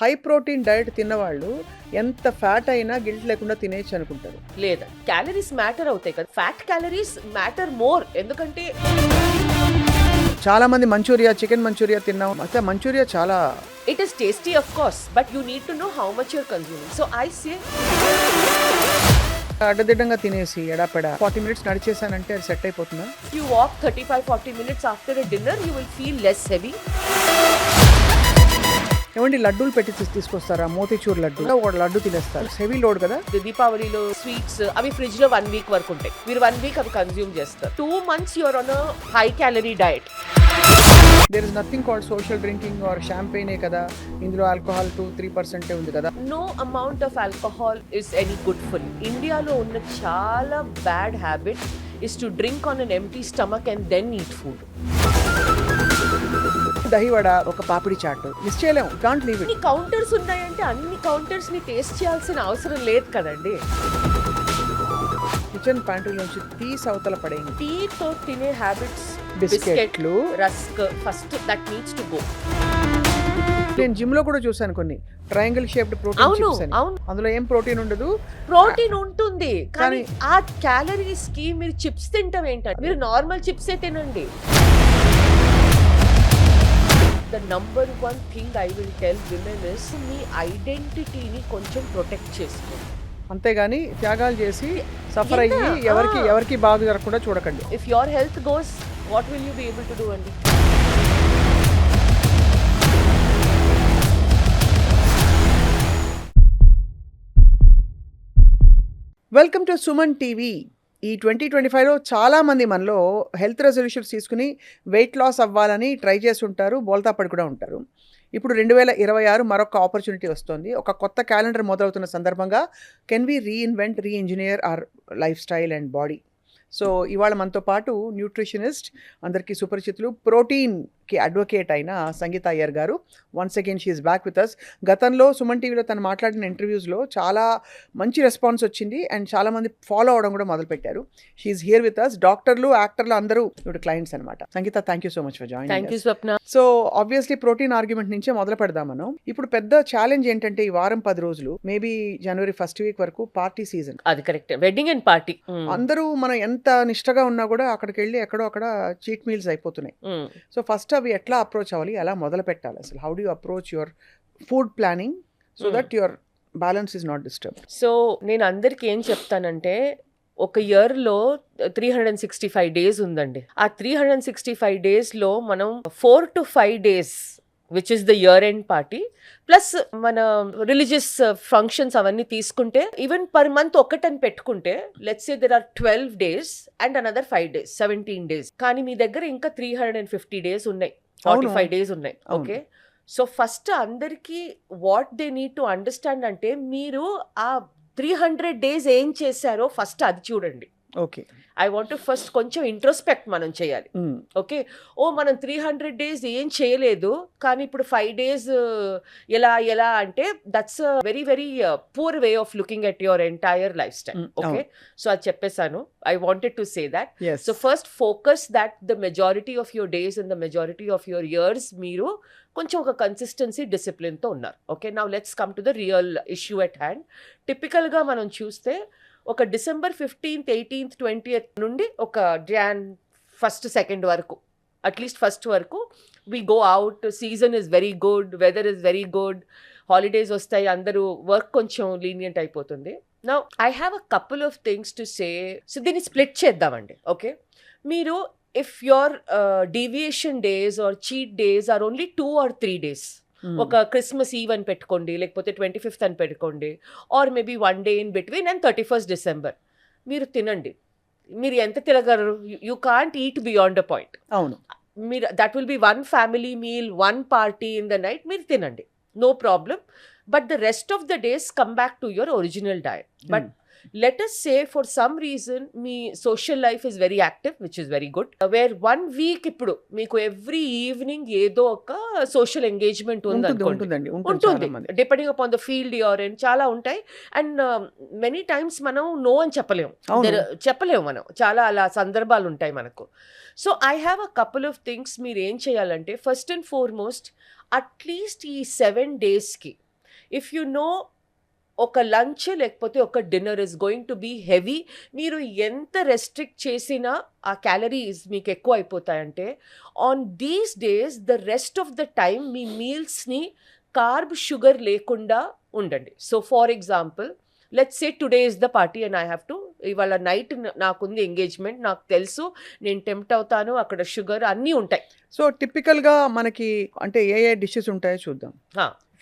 High protein diet తిన్నవాళ్ళు ఎంత fat అయినా guilt లేకుండా తినేయచ్చు అనుకుంటారు. లేదా క్యాలరీస్ మ్యాటర్ అవుతాయి కదా, ఫ్యాట్ క్యాలరీస్ మ్యాటర్ మోర్. ఎందుకంటే చాలా మంది మంచూరియా, చికెన్ మంచూరియా తిన్నాం, అయితే మంచూరియా చాలా it is tasty of course, but you need to know how much you're consuming. So I say అడ్డదిడ్డంగా తినేసి ఎడాపెడా 40 మినిట్స్ నడిచేసానంటే అది సెట్ అయిపోతుందా? you walk 35-40 minutes after a dinner, you will feel less heavy. ఏమండి లడ్డూలు పెట్టి తీసుకొస్తారా? మోతీచూర్ లడ్డు, ఒక లడ్డు తినేస్తారు, హెవీ లోడ్ కదా. దీపావళిలో స్వీట్స్ అవి ఫ్రిడ్జ్ లో 1 week వరకు ఉంటాయి, మీరు 1 week అవి కన్స్యూమ్ చేస్తారు. 2 months you're on a high calorie diet. There is nothing called social drinking or షాంపెయినే కదా, ఇందులో ఆల్కహాల్ 2-3% ఉంది కదా. No amount of alcohol is any good full. ఇండియాలో ఉన్న చాలా bad habit is to drink on an empty stomach and then eat food. Dahi vada, ఒక papdi chaat miss చేయలేము, కాంట్ లీవ్ ఇట్. అన్ని కౌంటర్స్ ఉన్నాయంటే అన్ని కౌంటర్స్ ని టేస్ట్ చేయాల్సిన అవసరం లేదు కదండి. కిచెన్ ప్యాంట్రీ నుంచి తీసి అవతల పడేయండి. టీ తో తినే హ్యాబిట్స్, బిస్కెట్లు, rusk, first that needs to go. నేను జిమ్ లో కూడా చూసాను కొన్ని ట్రయాంగిల్ షేప్డ్ ప్రోటీన్ చిప్స్ అని. అవును, అందులో ఏం ప్రోటీన్ ఉండదు. ప్రోటీన్ ఉంటుంది కానీ ఆ క్యాలరీస్ కి మీరు చిప్స్ తింటాం ఏంటంటే, మీరు నార్మల్ చిప్సే తినండి. The number one thing I will tell women is మీ ఐడెంటిటీని కొంచెం ప్రొటెక్ట్ చేసుకోండి, అంతేగాని త్యాగాలు చేసి సఫర్ అయ్యి ఎవరికి బాగా జరగకుండా చూడకండి. If your health goes, what will you be able to do అండి? Welcome to Suman TV. ఈ 2025లో చాలామంది మనలో హెల్త్ రెజల్యూషన్స్ తీసుకుని వెయిట్ లాస్ అవ్వాలని ట్రై చేసి ఉంటారు, బోల్తా పడి కూడా ఉంటారు. ఇప్పుడు 2026 మరొక ఆపర్చునిటీ వస్తుంది. ఒక కొత్త క్యాలెండర్ మొదలవుతున్న సందర్భంగా can we reinvent our lifestyle and body. So ఇవాళ మనతో పాటు న్యూట్రిషనిస్ట్, అందరికీ సుపరిచితులు, ప్రోటీన్కి అడ్వకేట్ అయిన సంగీత అయ్యర్ గారు. Once again she is back with us. గతంలో సుమన్ టీవీలో తను మాట్లాడిన ఇంటర్వ్యూస్లో చాలా మంచి రెస్పాన్స్ వచ్చింది అండ్ చాలామంది ఫాలో అవడం కూడా మొదలుపెట్టారు. She's here with us. డాక్టర్లు, యాక్టర్లు అందరూ ఇప్పుడు క్లయింట్స్ అనమాట. Sangeeta, thank you so much for joining. Thank you Swapna. So obviously protein argument నుంచే మొదలు పెడదాం మనం. ఇప్పుడు పెద్ద ఛాలెంజ్ ఏంటంటే ఈ వారం 10 రోజులు, మేబీ జనవరి 1st వీక్ వరకు పార్టీ సీజన్. అది కరెక్ట్, వెడ్డింగ్ అండ్ పార్టీ. అందరూ మనం ఎంత నిష్టగా ఉన్నా కూడా అక్కడికి వెళ్ళి ఎక్కడో అక్కడ చీట్ మీల్స్ అయిపోతున్నాయి. సో ఫస్ట్ అవి ఎట్లా అప్రోచ్ అవ్వాలి, ఎలా మొదలు పెట్టాలి అసలు? How do you approach your food planning so that your balance is not disturbed? So నేను అందరికి ఏం చెప్తానంటే, ఒక ఇయర్లో 365 days ఉందండి. ఆ 365 daysలో మనం 4 to 5 days which is the year end party plus మన రిలీజియస్ ఫంక్షన్స్ అవన్నీ తీసుకుంటే, ఈవెన్ పర్ మంత్ ఒకటని పెట్టుకుంటే, let's say there are 12 days and another 5 days, 17 days. కానీ మీ దగ్గర ఇంకా 350 days ఉన్నాయి, 45 days ఉన్నాయి. ఓకే, సో ఫస్ట్ అందరికీ what they need to understand అంటే, మీరు ఆ 300 days ఏం చేశారో ఫస్ట్ అది చూడండి. Okay, I want to first కొంచెం ఇంట్రోస్పెక్ట్ మనం చేయాలి. ఓకే, మనం 300 days ఏం చేయలేదు కానీ ఇప్పుడు 5 days ఎలా అంటే, that's very very poor way of looking at your entire lifestyle. Okay, so అది చెప్పేశాను. I wanted to say that. So first focus that the majority of your days and the majority of your years మీరు కొంచెం ఒక consistency, డిసిప్లిన్తో ఉన్నారు. Okay, now let's come to the real issue at hand. టిపికల్గా మనం చూస్తే ఒక December 15th, 18th, 20th నుండి ఒక Jan 1st, 2nd వరకు, అట్లీస్ట్ 1st వరకు we go out. Season is very good, weather is very good, holidays వస్తాయి, అందరూ వర్క్ కొంచెం లీనియంట్ అయిపోతుంది. Now I have a couple of things to say. So దీన్ని split చేద్దామండి. ఓకే, మీరు if your deviation days or cheat days are only 2 or 3 days, ఒక Christmas eve అని పెట్టుకోండి, లేకపోతే 25th అని పెట్టుకోండి, or maybe 1 day in between and 31st December మీరు తినండి. మీరు ఎంత తినగలరు? You can't eat beyond a point. అవును, మీరు that will be 1 family meal, 1 party in the night. మీరు తినండి, no problem. But the rest of the days come back to your original diet. But let us say for some reason మీ social life is very active, which is very good, where 1 week ఇప్పుడు మీకు every evening ఏదో ఒక social engagement ఉంటుంది, depending upon the field your in. చాలా ఉంటాయి and many times మనం no అని చెప్పలేము మనం, చాలా అలా సందర్భాలు ఉంటాయి మనకు. So I have a couple of things మీరు ఏం చేయాలంటే, ఫస్ట్ అండ్ ఫార్మోస్ట్ అట్లీస్ట్ ఈ 7 daysకి ఇఫ్ యు నో ఒక లంచ్ లేకపోతే ఒక dinner is going to be heavy, మీరు ఎంత రెస్ట్రిక్ట్ చేసినా ఆ క్యాలరీస్ మీకు ఎక్కువ అయిపోతాయంటే on these days the rest of the time మీ మీల్స్ని కార్బ్ షుగర్ లేకుండా ఉండండి. So for example let's say today is the party and I have to, ఇవాళ నైట్ నాకుంది ఎంగేజ్మెంట్, నాకు తెలుసు నేను టెంప్ట్ అవుతాను, అక్కడ షుగర్ అన్నీ ఉంటాయి. సో టిపికల్గా మనకి అంటే ఏ ఏ డిషెస్ ఉంటాయో చూద్దాం.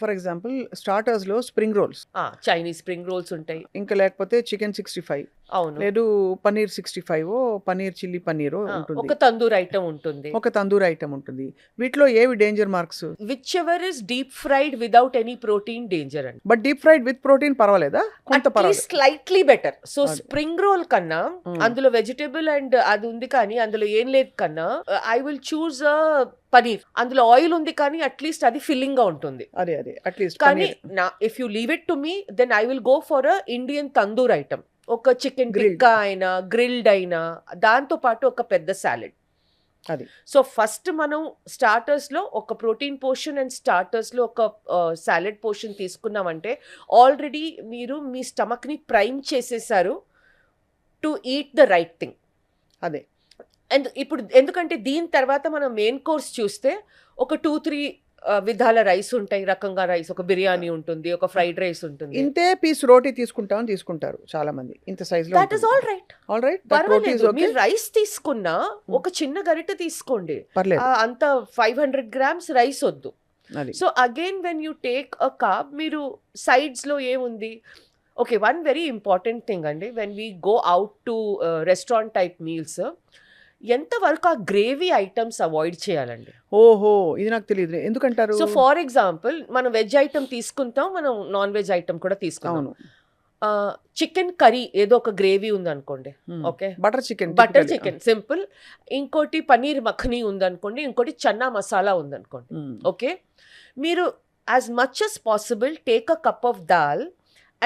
ఫర్ ఎగ్జాంపుల్ స్టార్టర్స్లో spring rolls, Chinese spring rolls ఉంటాయి, ఇంకా లేకపోతే చికెన్ 65, అవును, లేదు పన్నీర్ 65, పన్నీర్ చిల్లీ పన్నీర్ ఉంటుంది, ఒక తందూర్ ఐటమ్ ఉంటుంది, ఒక తందూరి ఐటమ్ ఉంటుంది. వీటిలో ఏవి danger marks? Whichever is deep fried without any protein danger అండి. But deep fried with protein పర్వాలేదా? కొంత పర్వాలేదు, స్లైట్లీ బెటర్. సో అది. స్ప్రింగ్ రోల్ కన్నా అందులో వెజిటేబుల్ అండ్ అది ఉంది కానీ అందులో ఏం లేదు కన్నా ఐ విల్ చూజ్ పనీర్. అందులో ఆయిల్ ఉంది కానీ అట్లీస్ట్ అది ఫిల్లింగ్ గా ఉంటుంది. అదే అట్లీస్ట్. కానీ if you leave it to me then I will go for Indian tandoor item. ఒక చికెన్ టిక్కా అయినా గ్రిల్డ్ అయినా దాంతో పాటు ఒక పెద్ద సాలెడ్. అది. సో ఫస్ట్ మనం స్టార్టర్స్లో ఒక ప్రోటీన్ పోర్షన్ అండ్ స్టార్టర్స్లో ఒక సాలెడ్ పోర్షన్ తీసుకున్నామంటే ఆల్రెడీ మీరు మీ స్టమక్ని ప్రైమ్ చేసేసారు to eat the right thing. అదే. అండ్ ఇప్పుడు ఎందుకంటే దీని తర్వాత మనం మెయిన్ కోర్స్ చూస్తే ఒక 2-3 విధాల రైస్ ఉంటాయి, రకంగా రైస్, ఒక బిర్యానీ ఉంటుంది, ఒక ఫ్రైడ్ రైస్ ఉంటుంది. ఇంతే పీస్ రోటీ తీసుకుంటారు చాలా మంది, ఇంత సైజ్ లో. That is all right. పర్వాలేదు, మీరు రైస్ తీసుకున్నా ఒక చిన్న గరిటె తీసుకోండి, పర్లేదు, అంత 500 grams రైస్ వద్దు. అది. So again when you take a carb, మీరు సైడ్స్ లో ఏముంది, okay, one very important thing అండి, when we go out to restaurant type meals, ఎంతవరకు ఆ గ్రేవీ ఐటమ్స్ అవాయిడ్ చేయాలండి. ఓహో, ఇది నాకు తెలియదు, ఎందుకంటారు? సో ఫర్ ఎగ్జాంపుల్ మనం వెజ్ ఐటమ్ తీసుకుంటాం, మనం నాన్ వెజ్ ఐటమ్ కూడా తీసుకుంటాం. చికెన్ కర్రీ ఏదో ఒక గ్రేవీ ఉంది అనుకోండి, ఓకే, బటర్ చికెన్ సింపుల్. ఇంకోటి పన్నీర్ మఖనీ ఉందనుకోండి, ఇంకోటి చన్నా మసాలా ఉందనుకోండి, ఓకే. మీరు as much as possible take a cup of dal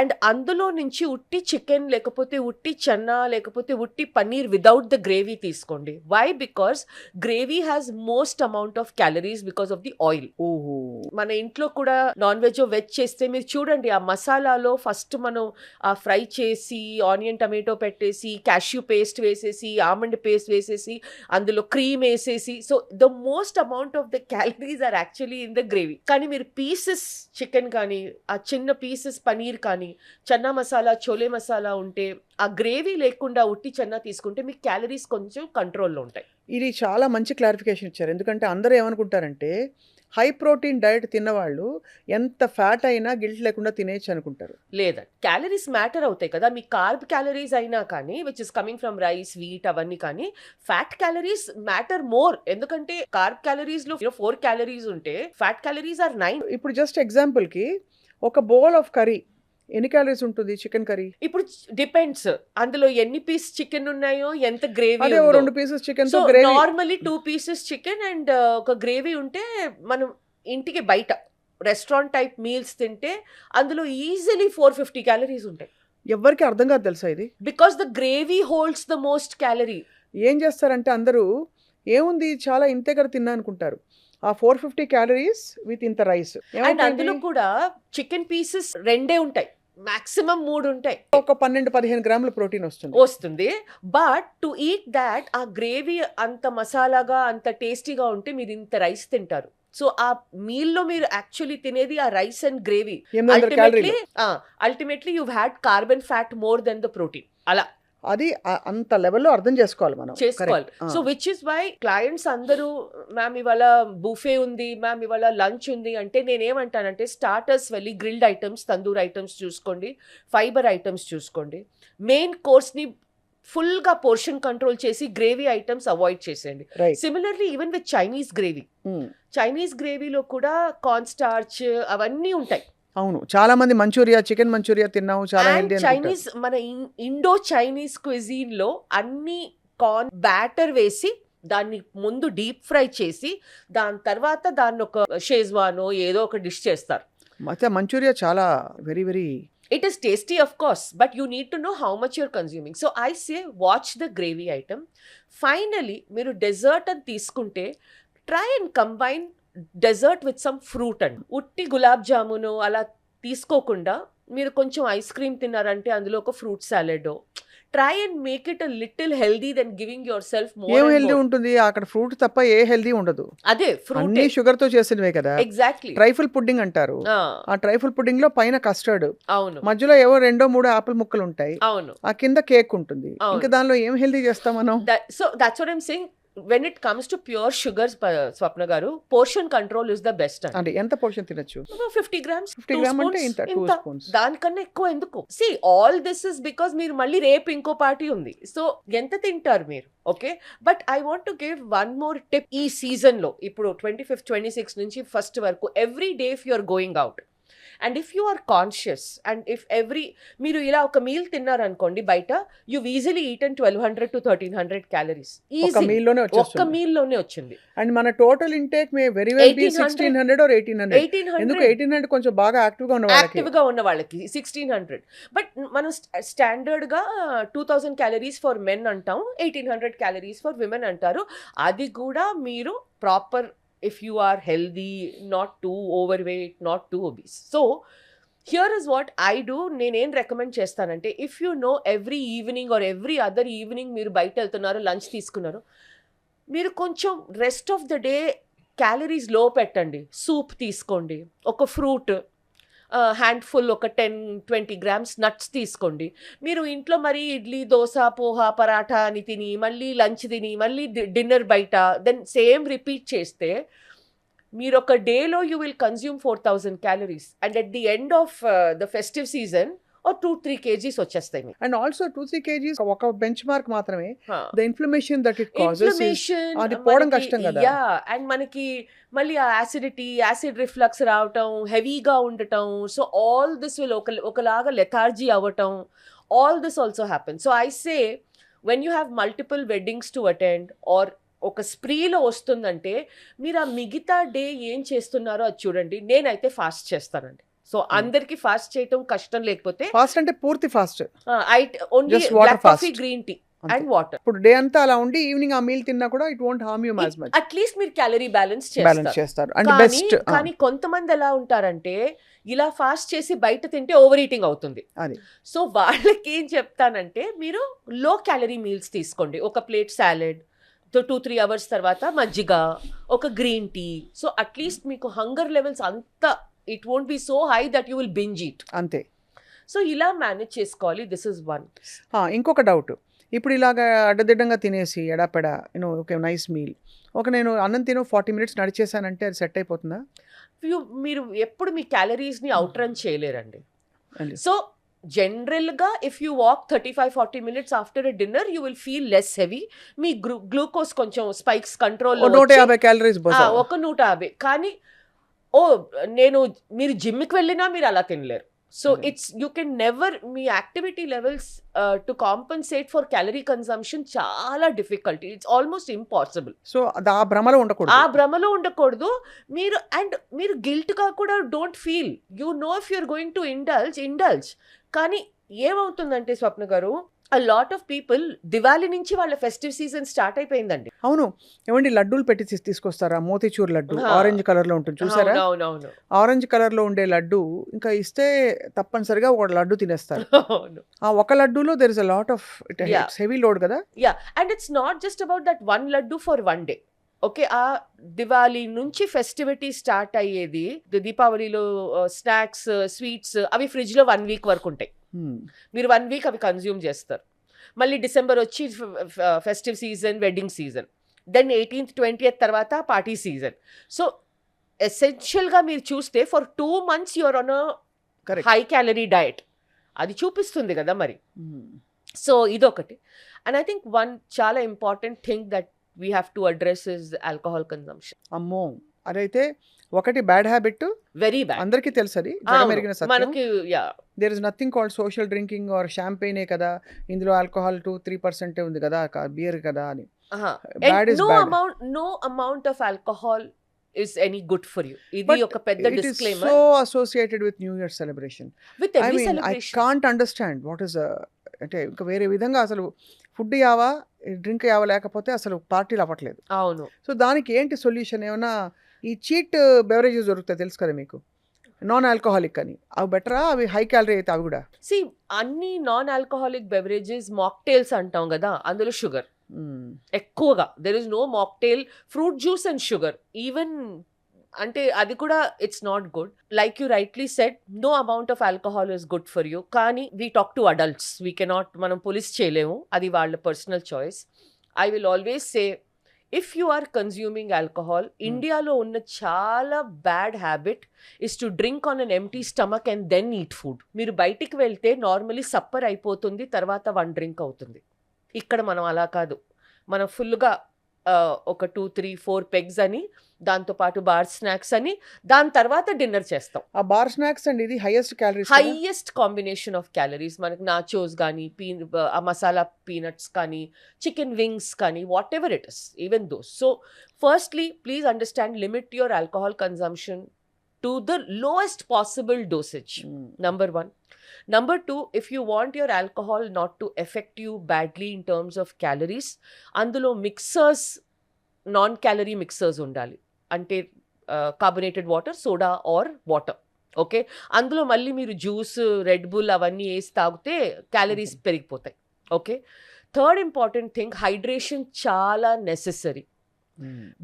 and అందులో నుంచి ఉట్టి చికెన్ లేకపోతే ఉట్టి చన్నా లేకపోతే ఉట్టి పన్నీర్ విదౌట్ ద గ్రేవీ తీసుకోండి. Why? Because gravy has most amount of calories because of the oil. ఓహో. మన ఇంట్లో కూడా నాన్ వెజ్ వెజ్ చేస్తే మీరు చూడండి, ఆ మసాలాలో ఫస్ట్ మనం ఆ ఫ్రై చేసి ఆనియన్ టమాటో పెట్టేసి క్యాష్యూ పేస్ట్ వేసేసి ఆమండ్ పేస్ట్ వేసేసి అందులో క్రీమ్ వేసేసి, so the most amount of the calories are actually in the gravy. కానీ మీరు పీసెస్ చికెన్ కానీ ఆ చిన్న పీసెస్ పనీర్ కానీ చన్నా మసాలా చోలే మసాలా ఉంటే ఆ గ్రేవీ లేకుండా ఉట్టి చన్నా తీసుకుంటే మీకు క్యాలరీస్ కొంచెం కంట్రోల్లో ఉంటాయి. ఇది చాలా మంచి క్లారిఫికేషన్ ఇచ్చారు. ఎందుకంటే అందరూ ఏమనుకుంటారంటే హై ప్రోటీన్ డైట్ తిన్నవాళ్ళు ఎంత ఫ్యాట్ అయినా గిల్ట్ లేకుండా తినేయచ్చు అనుకుంటారు. లేదా క్యాలరీస్ మ్యాటర్ అవుతాయి కదా, మీ కార్బ్ క్యాలరీస్ అయినా కానీ which is coming from rice wheat అవన్నీ, కానీ ఫ్యాట్ క్యాలరీస్ మ్యాటర్ మోర్. ఎందుకంటే కార్బ్ క్యాలరీస్ లో 4 క్యాలరీస్ ఉంటే ఫ్యాట్ క్యాలరీస్ ఆర్ 9. ఇప్పుడు జస్ట్ ఎగ్జాంపుల్ కి ఒక బౌల్ ఆఫ్ కర్రీ ఎన్ని క్యాలరీస్ ఉంటుంది? చికెన్ కర్రీ ఇప్పుడు డిపెండ్స్ అందులో ఎన్ని పీస్ చికెన్ ఉన్నాయో, ఎంత గ్రేవీ. అదే 2 pieces chicken, so normally 2 pieces chicken and ఒక గ్రేవీ ఉంటే మనం ఇంటికి బయట రెస్టారెంట్ టైప్ మీల్స్ తింటే అందులో ఈజీలీ 450 క్యాలరీస్ ఉంటాయి. ఎవరికి అర్థం కాదు తెలుసా ఇది, because the gravy holds the most calorie. ఏం చేస్తారంటే అందరూ ఏముంది చాలా ఇంతే కదా తిన్నా అనుకుంటారు. ఆ 450 క్యాలరీస్ విత్ ఇంత రైస్. అండ్ అందులో కూడా చికెన్ పీసెస్ 2 ఉంటాయి, మాక్సిమం 3 ఉంటాయి, ఒక 12-15 గ్రాముల ప్రోటీన్ వస్తుంది. బట్ టు ఈట్ దాట్ ఆ గ్రేవీ అంత మసాలాగా అంత టేస్టీగా ఉంటే మీరు ఇంత రైస్ తింటారు. సో ఆ మీల్ లో మీరు యాక్చువల్లీ తినేది ఆ rice and gravy. Ultimately you had carbon fat more then the protein. అలా అది అంత లెవెల్లో అర్థం చేసుకోవాలి మనం. So which is why clients అందరూ మ్యామ్ ఇవాళ బుఫే ఉంది, మ్యామ్ ఇవాళ లంచ్ ఉంది అంటే నేనేమంటానంటే స్టార్టర్స్ వెళ్ళి గ్రిల్డ్ ఐటమ్స్ తందూర్ ఐటమ్స్ చూసుకోండి, ఫైబర్ ఐటమ్స్ చూసుకోండి, మెయిన్ కోర్స్ని ఫుల్గా పోర్షన్ కంట్రోల్ చేసి గ్రేవీ ఐటమ్స్ అవాయిడ్ చేసేయండి. సిమిలర్లీ ఈవెన్ విత్ చైనీస్ గ్రేవీలో కూడా కార్న్ స్టార్చ్ అవన్నీ ఉంటాయి. అవును, చాలా మంది మంచూరియా, చికెన్ మంచూరియా తిన్నాము, చాలా హెల్తీ. చైనీస్ మన ఇండో చైనీస్ క్విజీన్ లో అన్ని కార్న్ బ్యాటర్ వేసి దాన్ని ముందు డీప్ ఫ్రై చేసి దాని తర్వాత దాన్ని ఒక షేజ్వానో ఏదో ఒక డిష్ చేస్తారు. అయితే మంచూరియా చాలా very very it is tasty of course, but you need to know how much you're consuming. So I say watch the gravy item. Finally మీరు డెజర్ట్ అని తీసుకుంటే try and combine dessert with some fruit and ఉట్టి గులాబ్ జామును అలా తీసుకోకుండా మీరు కొంచెం ice cream తిన్నారంటే అందులో ఒక fruit salad try and make it a little healthy then giving yourself ఏం మోర్ హెల్దీ ఉంటుంది అక్కడ? ఫ్రూట్ తప్ప ఏ హెల్దీ ఉండదు. అదే ఫ్రూట్ అన్ని షుగర్ తో చేసినవే కదా. ఎగ్జాక్ట్లీ ట్రైఫుల్ పుడ్డింగ్ అంటారు. ఆ ట్రైఫుల్ పుడ్డింగ్ లో పైన కస్టర్డ్, అవును మధ్యలో ఏవో 2-3 ఆపిల్ ముక్కలు ఉంటాయి, అవును ఆ కింద కేక్ ఉంటుంది. అవును. ఇంకా దానిలో ఏం హెల్దీ చేస్తాం మనం? So that's what I'm saying. when it comes to pure sugars, స్వప్న గారు, portion control is the best. అంటే ఎంత పోర్షన్ తినొచ్చు? 50 grams, 50 గ్రామ్ అంటే ఇంత 2 స్పూన్స్. దానికన్నా ఎక్కువ ఎందుకు? See all this is because మీరు మళ్ళీ రేపు ఇంకో పార్టీ ఉంది, సో ఎంత తింటారు మీరు? Okay, but I want to give one more tip. ఈ సీజన్ లో ఇప్పుడు 25th 26 నుంచి 1st వరకు every day if you are going out and if you are conscious and if మీరు ఇలా ఒక మీల్ తిన్నారనుకోండి బయట, you've easily eaten 1200 to 1300 calories. ఒక మీల్ లోనే ఒక్క వచ్చేస్తుంది. మీల్ లోనే వచ్చింది. అండ్ మన total intake may very well be 1800 1600 or 1800. ఎందుకు 1800 1800 కొంచెం బాగా యాక్టివ్ గా ఉన్న వాళ్ళకి. యాక్టివ్ గా ఉన్న వాళ్ళకి 1600. బట్ మనం స్టాండర్డ్ గా 2000 క్యాలరీస్ ఫర్ మెన్ అంటాం, 1800 క్యాలరీస్ ఫర్ విమెన్ అంటారు. అది కూడా మీరు proper, if you are healthy, not too overweight, not too obese. So here is what I do. నేనేం రికమెండ్ చేస్తానంటే, if you know every evening or every other evening మీరు బయట వెళ్తున్నారు, లంచ్ తీసుకున్నారు, మీరు కొంచెం rest of the day calories లో పెట్టండి. సూప్ తీసుకోండి, ఒక ఫ్రూట్ హ్యాండ్ఫుల్, ఒక 10-20 grams నట్స్ తీసుకోండి. మీరు ఇంట్లో మరి ఇడ్లీ, దోశ, పోహా, పరాఠా అని తిని మళ్ళీ లంచ్ తిని మళ్ళీ డిన్నర్ బయట, దెన్ సేమ్ రిపీట్ చేస్తే మీరు ఒక డేలో you will consume 4000 calories and at the end of the festive season 2-3 kgs వచ్చేస్తాయి మీకు. అండ్ ఆల్సో 2-3 kgs ఒక బెంచ్ మార్క్ మాత్రమే. The inflammation that it causes, అది పోవడం కష్టం కదా. యా, అండ్ మనకి మళ్ళీ ఆ యాసిడిటీ, యాసిడ్ రిఫ్లక్స్ రావటం, హెవీగా ఉండటం, సో ఆల్ దిస్ విల్ ఒకలాగా లెథార్జీ అవ్వటం, all this also happen. So I say when you have multiple weddings to attend are ఒక స్ప్రీలో వస్తుందంటే, మీరు ఆ మిగతా డే ఏం చేస్తున్నారో అది చూడండి. నేనైతే ఫాస్ట్ చేస్తానండి. సో అందరికి ఫాస్ట్ చేయటం కష్టం లేకపోతే, ఫాస్ట్ అంటే పూర్తి fast, only Just water black coffee, fast. Green tea and water. ఇప్పుడు డే అంతా అలా ఉండి ఈవినింగ్ ఆ మీల్ తిన్నా కూడా it won't harm you as much. At least మీరు క్యాలరీ బ్యాలెన్స్ చేస్తారు. And best. కానీ కొంతమంది ఎలా ఉంటారంటే, ఇలా ఫాస్ట్ చేసి బయట తింటే ఓవర్ ఈటింగ్ అవుతుంది. అది సో వాళ్ళకి ఏం చెప్తానంటే, మీరు లో క్యాలరీ మీల్స్ తీసుకోండి. ఒక ప్లేట్ సాలెడ్, 2-3 hours తర్వాత మజ్జిగ, ఒక గ్రీన్ టీ. సో అట్లీస్ట్ మీకు హంగర్ లెవెల్స్ అంతా it won't be so high that you will binge eat. అంతే. సో ఇలా మేనేజ్ చేసుకోవాలి. This is one. ఇంకొక డౌట్, ఇప్పుడు ఇలాగా అడ్డదిడ్డంగా తినేసి ఎడాపెడా ఓకే నైస్ మీల్, నేను అన్నం తిను 40 minutes నడిచేసానంటే అది సెట్ అయిపోతుందా? మీరు ఎప్పుడు మీ క్యాలరీస్ని అవుట్ రన్ చేయలేరండి. అండి. సో జనరల్గా if you walk 35-40 minutes after a dinner you will feel less heavy. మీ గ్లూకోజ్ కొంచెం స్పైక్స్ కంట్రోల్, 150 క్యాలరీస్ ఒక 150. కానీ మీరు జిమ్కి వెళ్ళినా మీరు అలా తినలేరు. So it's you can never, మీ activity levels to compensate for calorie consumption చాలా difficult. It's almost impossible. So ఆ భ్రమలో ఉండకూడదు. మీరు గిల్ట్గా కూడా don't feel. You know if you're going to indulge. కానీ ఏమవుతుందంటే స్వప్న గారు, a lot of people Diwali నుంచి వాళ్ళ ఫెస్టివ్ సీజన్ స్టార్ట్ అయిపోయిందండి. అవును. ఏమండి, లడ్డూలు పెట్టి తీసుకొస్తారా? మోతీచూర్ లడ్డు ఆరెంజ్ కలర్ లో ఉంటుంది చూసారా? అవునవును. ఆరెంజ్ కలర్ లో ఉండే లడ్డు ఇంకా ఇస్తే తప్పనిసరిగా ఒక లడ్డు తినేస్తారు. ఆ ఒక లడ్డూలో there is a lot of heavy load కదా. Yeah, and it's not just about that one laddu for one day. Okay, ఆ దివాళీ నుంచి ఫెస్టివిటీ స్టార్ట్ అయ్యేది, దీపావళిలో స్నాక్స్, స్వీట్స్ అవి ఫ్రిడ్జ్ లో 1 week వరకు ఉంటాయి. మీరు 1 week అవి కన్జ్యూమ్ చేస్తారు. మళ్ళీ డిసెంబర్ వచ్చి festive season, wedding season, then 18th 20th తర్వాత పార్టీ సీజన్. సో ఎసెన్షియల్గా మీరు చూస్తే for 2 months you're on high calorie diet. అది చూపిస్తుంది కదా మరి. సో ఇదొకటి. అండ్ ఐ థింక్ వన్ చాలా important thing that we have to address is alcohol consumption. అమ్మో, అదైతే ఒకటి బ్యాడ్ హ్యాబిట్, వెరీ బ్యాడ్. అందరికీ తెలుసది, జగమెరిగిన సత్యం. మనకి there is nothing called social drinking or షాంపెయినే కదా, ఇందులో ఆల్కహాల్ 2-3% ఉంది కదా, బియర్ కదా అని. Bad is bad. No amount of alcohol is any good for you. ఇది ఒక పెద్ద disclaimer. It is so associated with New Year celebration. With every celebration. I can't understand what is అంటే ఇంకా వేరే విధంగా అసలు ఫుడ్ యావా డ్రింక్ యావా లేకపోతే అసలు పార్టీలు అవ్వట్లేదు. అవును. సో దానికి ఏంటి సొల్యూషన్? ఏమన్నా ఈ చీట్ బెవరేజెస్ దొరుకుతాయి తెలుసు కదా మీకు, నాన్ ఆల్కహాలిక్ అని. అవి బెటరా? అవి హై క్యాలరీ అయితే అవి గూడా? సి అన్ని నాన్ ఆల్కహాలిక్ బెవరేజెస్ మాక్టైల్స్ అంటాం కదా, అందులో షుగర్ హ్మ్. ఎక్కువగా. There is no mocktail fruit juice and sugar even, అంటే అది కూడా it's not good. Like you rightly said, no amount of alcohol is good for you. కానీ we talk to adults, we cannot, మనం police చేయలేము, అది వాళ్ళ personal choice. I will always say, if you are consuming alcohol, ఇండియాలో ఉన్న చాలా bad habit is to drink on an empty stomach and then eat food. మీరు బయటికి వెళ్తే నార్మలీ సప్పర్ అయిపోతుంది, తర్వాత 1 డ్రింక్ అవుతుంది. ఇక్కడ మనం అలా కాదు, మనం ఫుల్గా ఒక 2, 3, 4 పెగ్స్ అని, దాంతోపాటు బార్ స్నాక్స్ అని, దాని తర్వాత డిన్నర్ చేస్తాం. ఆ బార్ స్నాక్స్ అండి ఇది highest calories. Highest combination of calories మనకి నాచోస్ కానీ, ఆ మసాలా పీనట్స్ కానీ, చికెన్ వింగ్స్ కానీ, what ever it is, even those. So firstly please understand, limit your alcohol consumption to the lowest possible dosage. Number 1. Number 2, if you want your alcohol not to affect you badly in terms of calories, అందులో mixers, non calorie mixers ఉండాలి. అంటే carbonated water, soda or water. Okay, అందులో మళ్ళీ మీరు juice, red bull అవన్నీ వేసి తాగితే calories పెరిగిపోతాయి. Okay, third important thing, hydration చాలా necessary.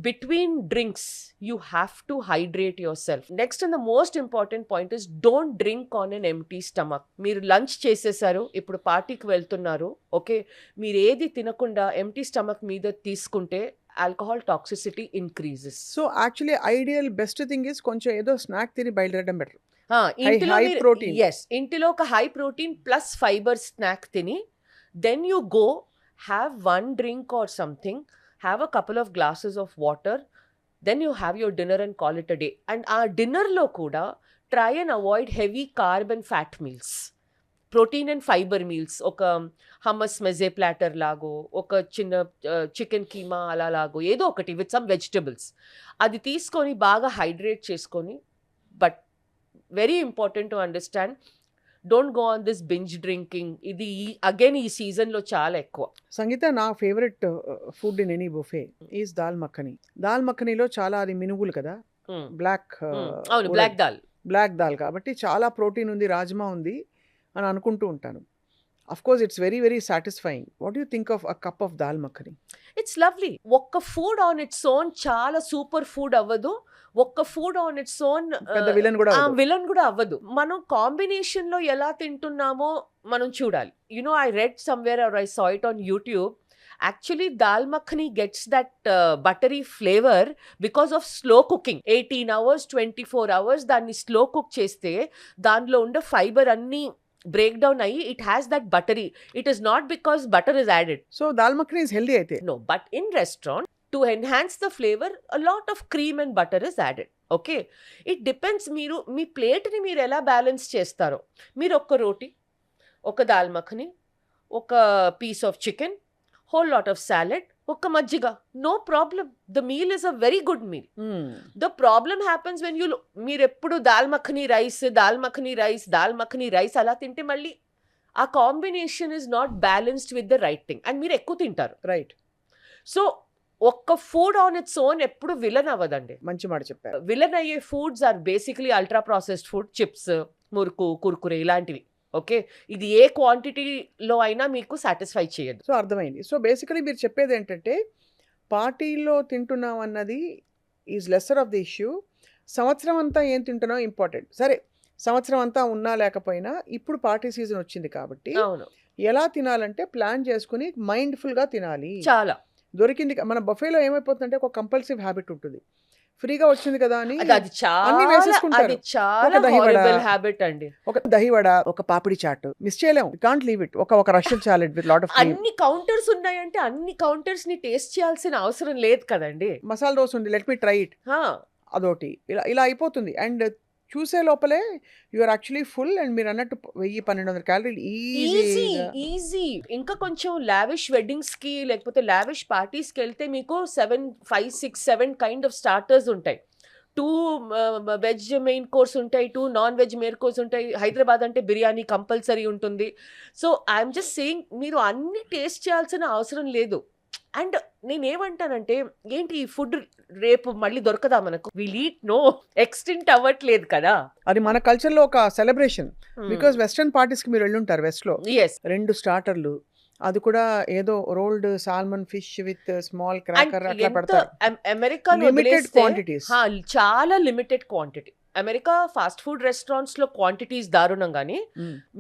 Between drinks you have to hydrate yourself. Next and the most important point is, don't drink on an empty stomach. మీరు lunch చేసేసారు, ఇప్పుడు పార్టీకి వెళ్తున్నారు, ఓకే, మీరు ఏది తినకుండా ఎంటీ స్టమక్ మీద తీసుకుంటే alcohol toxicity increases. So actually ideal best thing is కొంచెం ఏదో స్నాక్ తిని బయలుదేరడం బెటర్. ఇంటిలో high protein. ఎస్, ఇంటిలో ఒక high protein plus fibre snack తిని, then you go have 1 drink or something, have a couple of glasses of water, then you have your dinner and call it a day. And our dinner lo kuda try and avoid heavy carb and fat meals, protein and fiber meals. Oka hummus meze platter lago, oka chinna chicken keema ala lago, edo okati with some vegetables, adi teeskoni baga hydrate cheskoni. But very important to understand, don't go on this binge drinking. ఇది again ఈ సీజన్లో చాలా ఎక్కువ. సంగీత, నా favourite food in any buffet is dal makhani. దాల్ మఖనీలో చాలా అది మినుగులు కదా, బ్లాక్, అవును, బ్లాక్ దాల్ కాబట్టి చాలా ప్రోటీన్ ఉంది, రాజ్మా ఉంది అని అనుకుంటూ ఉంటాను. Of course it's very very satisfying. What you think of a cup of dal makhani? It's lovely. ఒక్క ఫుడ్ ఆన్ ఇట్స్ ఓన్ చాలా సూపర్ ఫుడ్ అవ్వదు, ఒక్క food on its own villain కూడా అవ్వదు. మనం కాంబినేషన్ లో ఎలా తింటున్నామో మనం చూడాలి. You know, I read somewhere or I saw it on YouTube. Actually, dal makhani gets that buttery flavor because of slow cooking. 18 hours, 24 hours దాన్ని స్లో కుక్ చేస్తే దానిలో ఉండే ఫైబర్ అన్ని బ్రేక్ డౌన్ అయ్యి it has that buttery. It is not because butter is added. So dal makhani is healthy అయితే? No, but in restaurant, to enhance the flavor, a lot of cream and butter is added. Okay, it depends మీరు మీ ప్లేట్ని మీరు ఎలా balance చేస్తారో. మీరు ఒక్క రోటీ, ఒక దాల్ మఖని, ఒక piece of chicken, whole lot of salad, ఒక్క మజ్జిగ, no problem. The meal is a very good meal. The problem happens when మీరు ఎప్పుడు దాల్ మఖని రైస్ అలా తింటే మళ్ళీ ఆ combination is not balanced with the right thing and మీరు ఎక్కువ తింటారు. రైట్. సో ఒక్క ఫుడ్ ఆన్ ఇట్స్ ఓన్ ఎప్పుడు విలన్ అవ్వదండి. మంచి మాట చెప్పారు. విలన్ అయ్యే foods are basically ultra processed food, chips, murukku, Kurkure ఇలాంటివి. ఓకే, ఇది ఏ క్వాంటిటీలో అయినా మీకు సాటిస్ఫై చేయదు. సో అర్థమైంది. సో బేసికలీ మీరు చెప్పేది ఏంటంటే, పార్టీలో తింటున్నాం అన్నది is lesser of the issue. సంవత్సరం అంతా ఏం తింటున్నాం ఇంపార్టెంట్. సరే, సంవత్సరం అంతా ఉన్నా లేకపోయినా ఇప్పుడు పార్టీ సీజన్ వచ్చింది కాబట్టి ఎలా తినాలంటే ప్లాన్ చేసుకుని మైండ్ఫుల్గా తినాలి. చాలా దొరికింది. మన బఫేలో ఏమైపోతుందంటే ఒక కంపల్సివ్ హ్యాబిట్ ఉంటుంది, ఫ్రీగా వచ్చింది కదా అని అది చాలా హారిబుల్ హ్యాబిట్ అండి. ఒక దహివడ, ఒక పాపిడి చాట్ మిస్ చేయలేము. Can't leave it. ఒక Russian salad with lot of అన్ని కౌంటర్స్ ఉన్నాయంటే అన్ని కౌంటర్స్ ని టేస్ట్ చేయాల్సిన అవసరం లేదు కదండి. మసాలా దోశ ఉంది, లెట్ మీ ట్రై ఇట్, అదొకటి. ఇలా అయిపోతుంది. అండ్ చూసే లోపలే you are actually full. And మీరు అన్నట్టు 1000-1200 క్యాలరీలు ఈజీ. ఇంకా కొంచెం లావిష్ వెడ్డింగ్స్ కి లేకపోతే లావిష్ పార్టీస్ కి వెళ్తే మీకు 5, 6, 7 కైండ్ ఆఫ్ స్టార్టర్స్ ఉంటాయి. 2 వెజ్ మెయిన్ కోర్స్ ఉంటాయి, 2 నాన్ వెజ్ మెయిన్ కోర్స్ ఉంటాయి. హైదరాబాద్ అంటే బిర్యానీ కంపల్సరీ ఉంటుంది. సో ఐఎమ్ జస్ట్ సేయింగ్, మీరు అన్ని టేస్ట్ చేయాల్సిన అవసరం లేదు. అండ్ నేనేమంటానంటే ఏంటి ఈ ఫుడ్ రేపు మళ్ళీ దొరకదా మనకు, విల్ ఈట్ నో, ఎక్స్టెంట్ అవ్వట్లేదు కదా. అది మన కల్చర్లో ఒక సెలబ్రేషన్. బికాస్ వెస్టర్న్ పార్టీస్కి మీరు వెళ్ళుంటారు వెస్ట్లో, ఎస్ 2 స్టార్టర్లు, అది కూడా ఏదో rolled salmon fish with small cracker అట్లా పెడతారు. అమెరికాలో లిమిటెడ్ క్వాంటిటీస్. చాలా limited quantity. America fast food restaurants లో క్వాంటిటీస్ దారుణం, కానీ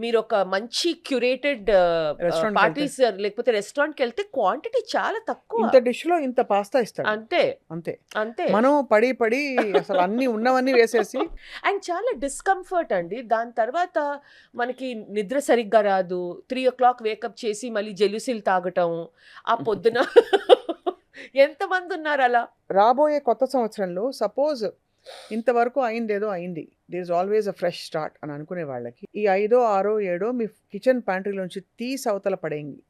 మీరు ఒక మంచి క్యూరేటెడ్ Restaurant కి పార్టీస్ లేకపోతే రెస్టారెంట్ కి వెళ్తే క్వాంటిటీ చాలా తక్కువ. ఇంత డిష్ లో ఇంత పాస్తా ఇస్తాడు, అంతే అంతే. అంతే. మనం పడి పడి అసలు అన్ని ఉన్నవన్నీ వేసేసి అండ్ చాలా డిస్కంఫర్ట్ అండి. దాని తర్వాత మనకి నిద్ర సరిగ్గా రాదు. 3 o'clock వేకప్ చేసి మళ్ళీ జెలుసిల్ తాగటం ఆ పొద్దున. ఎంతమంది ఉన్నారు అలా? రాబోయే కొత్త సంవత్సరంలో సపోజ్ ఇంతవరకు అయిందేదో అయింది, there is always a fresh start అని అనుకునే వాళ్ళకి ఈ 5, 6, 7 మీ కిచెన్ ప్యాంట్రీలోంచి తీసి అవతల పడేయండి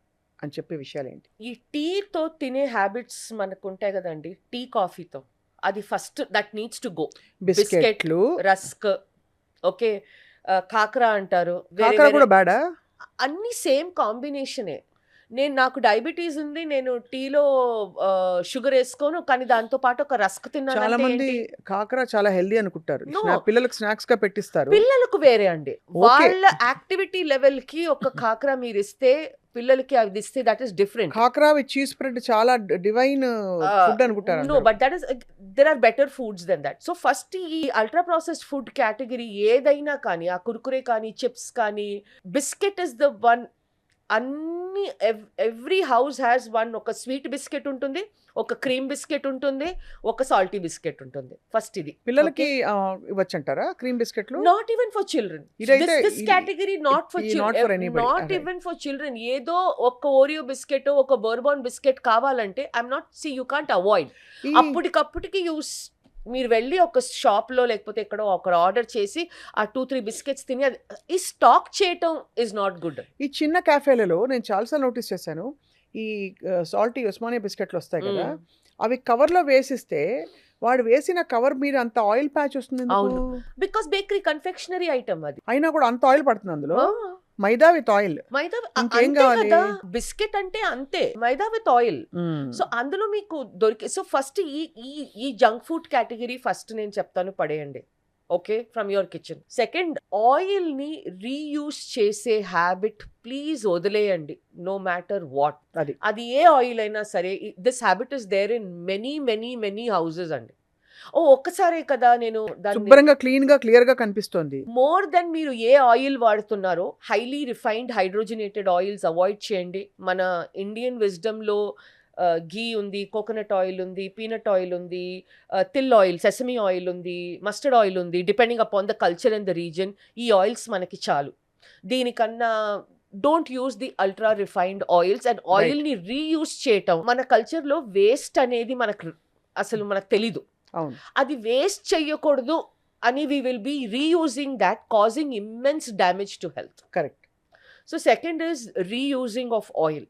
అని చెప్పే విషయాలు ఏంటి? ఈ టీతో తినే హ్యాబిట్స్ మనకు ఉంటాయి కదండి, టీ కాఫీతో. అది first that needs to go. బిస్కెట్లు, రస్క్, ఓకే, కాకరా అంటారు, కాకర కూడా బ్యాడా? అన్ని సేమ్ కాంబినేషనే. నాకు డయాబెటీస్ ఉంది, నేను టీలో షుగర్ వేసుకోను, కానీ దాంతో పాటు ఒక రస్క్ తిన్నాను. చాలా మంది కాకర చాలా హెల్దీ అనుకుంటారు, No. పిల్లలకు స్నాక్స్ గా పెట్టిస్తారు. పిల్లలకు వేరే అండి, వాళ్ళ యాక్టివిటీ లెవెల్ కి ఒక కాకర మీరు ఇస్తే, పిల్లలకి అది ఇస్తే దట్ ఈస్ డిఫరెంట్. కాకర విత్ చీజ్ స్ప్రెడ్ చాలా డివైన్ ఫుడ్ అనుకుంటారు. No, but that is there are better foods than that. So first ఈ అల్ట్రా ప్రాసెస్డ్ ఫుడ్ కేటగిరీ ఏదైనా కానీ, ఆ కుర్కురే కానీ, చిప్స్ కానీ, బిస్కెట్ ఇస్ ద వన్. అన్ని ఎవ్రీ హౌస్ హ్యాస్ వన్. ఒక స్వీట్ బిస్కెట్ ఉంటుంది, ఒక క్రీమ్ బిస్కెట్ ఉంటుంది, ఒక సాల్టీ బిస్కెట్ ఉంటుంది. ఫస్ట్ ఇది పిల్లలకి ఇవ్వచ్చు అంటారా క్రీమ్ బిస్కెట్లు? Not even for children. This category not for children, not even for children. ఏదో ఒక ఓరియో బిస్కెట్, ఒక బోర్బాన్ బిస్కెట్ కావాలంటే I'm not see you can't avoid. అప్పటికప్పటికి మీరు వెళ్ళి ఒక షాప్లో లేకపోతే ఎక్కడో ఒక ఆర్డర్ చేసి ఆ 2-3 బిస్కెట్స్ తిని అది ఈ స్టాక్ చేయటం ఇస్ నాట్ గుడ్. ఈ చిన్న క్యాఫేలలో నేను చాలాసార్లు నోటీస్ చేశాను, ఈ సాల్టీ ఉస్మానియా బిస్కెట్లు వస్తాయి కదా, అవి కవర్లో వేసిస్తే వాడు వేసిన కవర్ మీద అంత ఆయిల్ ప్యాచ్ వస్తుంది. బికాస్ బేకరీ కన్ఫెక్షనరీ ఐటమ్ అది, అయినా కూడా అంత ఆయిల్ పడుతుంది అందులో. మైదా విత్ ఆయిల్, మైదా ఇంకేం కావాలి? బిస్కెట్ అంటే అంతే, మైదా విత్ ఆయిల్. సో అందులో మీకు దొరికే. సో ఫస్ట్ ఈ జంక్ ఫుడ్ కేటగిరీ ఫస్ట్ నేను చెప్తాను పడేయండి, okay, from your kitchen. Second, oil ని రీయూస్ చేసే హ్యాబిట్ ప్లీజ్ వదిలేయండి, నో మ్యాటర్ వాట్. అది ఏ ఆయిల్ అయినా సరే. This habit is there in many many many houses అండి. ఒక్కసారే కదా నేను శుభ్రంగా క్లీన్ గా క్లియర్ గా కనిపిస్తుంది. మోర్ దెన్ మీరు ఏ ఆయిల్ వాడుతున్నారో highly refined hydrogenated oils avoid చేయండి. మన ఇండియన్ విజ్డమ్ లో ఘీ ఉంది, కోకోనట్ ఆయిల్ ఉంది, పీనట్ ఆయిల్ ఉంది, తిల్ ఆయిల్, సెసమీ ఆయిల్ ఉంది, మస్టర్డ్ ఆయిల్ ఉంది, depending upon the culture and the region. ఈ ఆయిల్స్ మనకి చాలు. దీనికన్నా don't use the ultra refined oils. And oil ని రీయూస్ చేయటం, మన కల్చర్ లో వేస్ట్ అనేది మనకు తెలీదు. అది వేస్ట్ చెయ్యకూడదు అని we will be reusing that, causing immense damage to health. Correct. So second is reusing of oil.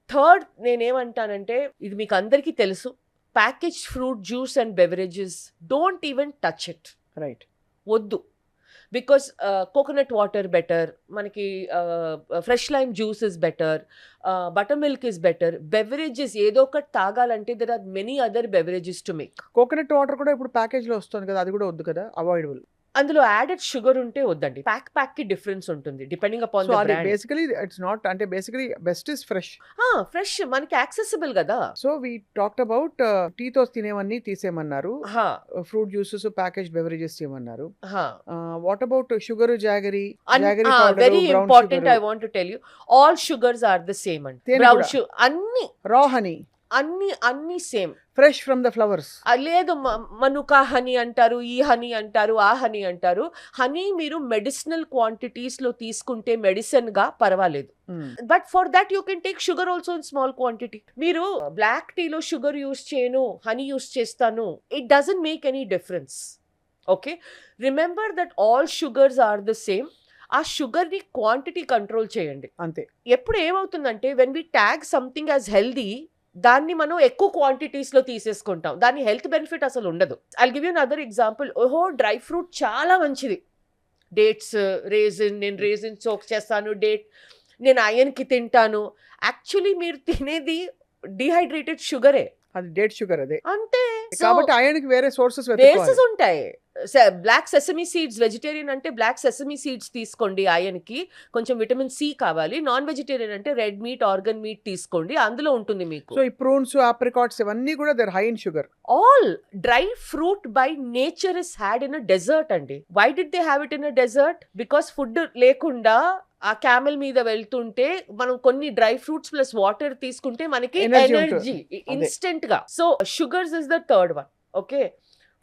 Third నేనేమంటానంటే, ఇది మీకు అందరికీ తెలుసు, package fruit juice and beverages don't even touch it. Right, వద్దు. బికాస్ కోకోనట్ వాటర్ బెటర్, మనకి fresh lime juice is better, buttermilk is better. Beverages ఏదో ఒకటి తాగాలంటే there are many other beverages to make. Coconut water కూడా ఇప్పుడు package లో వస్తుంది కదా, అది కూడా వద్దు కదా, అవాయిడబుల్. అందులో యాడెడ్ షుగర్ ఉంటే వద్దండి. ప్యాక్ కి డిఫరెన్స్ ఉంటుంది depending upon the brand. Basically it's not, అంటే basically best is fresh. Fresh మనకి యాక్సెసిబుల్ కదా. సో వి టాక్డ్ అబౌట్ టీతో తినేవన్నీ తీసేయమన్నారు, ఫ్రూట్ జ్యూసెస్, ప్యాకేజ్ బెవరేజెస్ చేయమన్నారు. What about sugar, jaggery powder, very important, I want to tell you, all sugars are the same అండి. Brown sugar, అన్ని raw honey, అన్ని same, fresh from the flowers. లేదు manuka honey అంటారు, ఈ honey అంటారు, ఆ honey అంటారు. హనీ మీరు మెడిసినల్ క్వాంటిటీస్ లో తీసుకుంటే మెడిసిన్ గా పర్వాలేదు, but for that you can take sugar also in small quantity. మీరు బ్లాక్ టీలో షుగర్ యూస్ చేయను, హనీ యూస్ చేస్తాను, it doesn't make any difference. Okay, remember that all sugars are the same. ఆ sugar ని quantity control చేయండి అంతే. ఎప్పుడు ఏమవుతుందంటే, when we tag something as healthy, దాన్ని మనం ఎక్కువ క్వాంటిటీస్ లో తీసేసుకుంటాం, దాని హెల్త్ బెనిఫిట్ అసలు ఉండదు. I'll give you another example. Dry fruit చాలా మంచిది, డేట్స్, రేజిన్, నేను రేజిన్ సోక్ చేస్తాను, నేను ఐరన్ కి తింటాను. యాక్చువల్లీ మీరు తినేది డిహైడ్రేటెడ్ షుగరే అది డేట్ షుగర్ అదే. అంతే. కాబట్టి ఆయనకి వేరే సోర్సెస్ బేసెస్ ఉంటాయి. బ్లాక్ సెసమీ సీడ్స్, వెజిటేరియన్ అంటే బ్లాక్ సెసమీ సీడ్స్ తీసుకోండి, ఆయనకి కొంచెం విటమిన్ సి కావాలి. నాన్ వెజిటేరియన్ అంటే రెడ్ మీట్, ఆర్గన్ మీట్ తీసుకోండి, అందులో ఉంటుంది మీకు. సో ఈ ప్రూన్స్, ఆప్రికాట్స్ ఇవన్నీ కూడా they're high in sugar. All dry fruit by nature is had in a dessert అండి. Why did they have it in a dessert? Because food లేకుండా ఆ క్యామెల్ మీద వెళ్తుంటే మనం కొన్ని డ్రై ఫ్రూట్స్ ప్లస్ వాటర్ తీసుకుంటే మనకి ఎనర్జీ ఇన్స్టెంట్ గా. So sugars is the third one. Okay,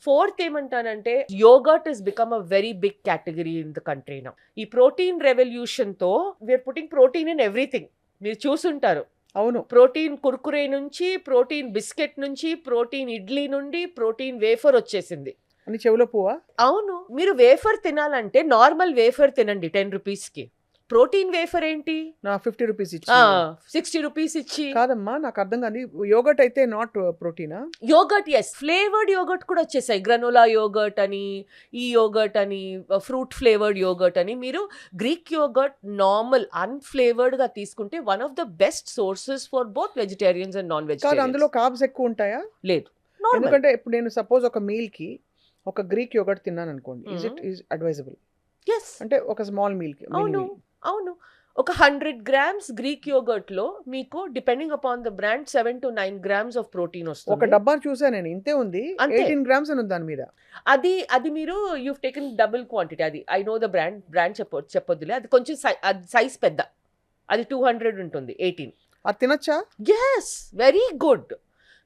fourth ఏమంటానంటే yogurt is become a very big category in the country now. ఈ ప్రోటీన్ రెవల్యూషన్ తో we're putting protein in everything. మీరు చూసుంటారు, అవును, protein Kurkure నుంచి, ప్రోటీన్ బిస్కెట్ నుంచి, protein idli నుండి protein wafer వచ్చేసింది. అని చెవులో పువ్వా? అవును, మీరు వేఫర్ తినాలంటే నార్మల్ వేఫర్ తినండి 10 రూపీస్కి. ప్రోటీన్ వేఫర్ ఏంటి నా 50 రూపీస్ ఇచ్చి 60 రూపీస్ ఇచ్చి. కాదమ్మా, నాకు అర్థం కాదు. యోగర్ట్ అయితే నాట్ ప్రోటీనా? యోగర్ట్ ఎస్, ఫ్లేవర్డ్ యోగర్ట్ కూడా వచ్చేసాయి. గ్రనోలా యోగర్ట్ అని, ఈ యోగర్ట్ అని, ఫ్రూట్ ఫ్లేవర్డ్ యోగర్ట్ అని. మీరు గ్రీక్ యోగర్ట్ నార్మల్ అన్ఫ్లేవర్డ్ గా తీసుకుంటే one of the best sources for both vegetarians and non కాదు, వెజిటేరియన్స్. అందులో కార్బ్స్ ఎక్కువ ఉంటాయా? లేదు, ఎందుకంటే ఇప్పుడు నేను సపోజ్ ఒక మీల్ కి ఒక గ్రీక్ యోగర్ట్ తిన్నాను అనుకోండి, is it is advisable? Yes, అంటే ఒక స్మాల్ మీల్ కి. అవును అవును. ఒక 100 grams గ్రీక్ యోగర్ట్ లో మీకు depending upon the brand 7 to 9 grams of protein ఒక వస్తుంది. డబ్బా చూసా నేను, ఇంతే ఉంది, అంతే. 18 grams అని ఉంది దాని మీద. అది మీరు యూవ్ టేకెన్ డబుల్ క్వాంటిటీ. అది ఐ నో ద బ్రాండ్ చెప్పొద్దులే. అది కొంచెం సైజ్ పెద్ద, అది 200 ఉంటుంది, 18. అది తినచ్చా? Yes, very good.